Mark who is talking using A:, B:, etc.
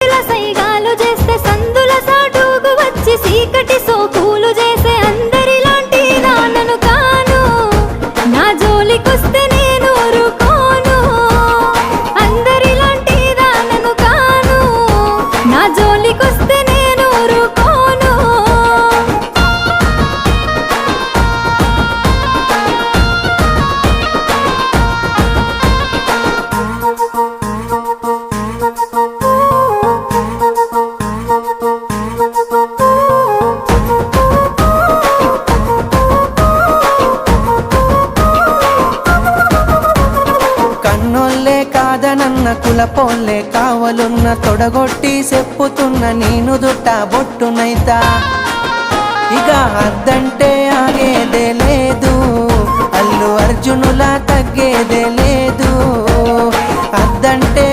A: సెంటిమెంటుల సైగాలు చేస్తే సందుల సాటుకు వచ్చి సీకటి సోకులు చేసే అందరిలాంటి దానను కాను నా జోలికొస్తే నేను ఊరుకోను అందరిలాంటి దానను కాను నా జోలికొస్తే నేను ఊరుకోను
B: కన్నోళ్ళే కాదనన్న కులపోళ్ళే కావలున్న తొడగొట్టి చెప్పుతున్న నేను దుట్ట బొట్టునైతా ఇక అద్దంటే ఆగేదే లేదు అల్లు అర్జునులా తగ్గేదే లేదు అద్దంటే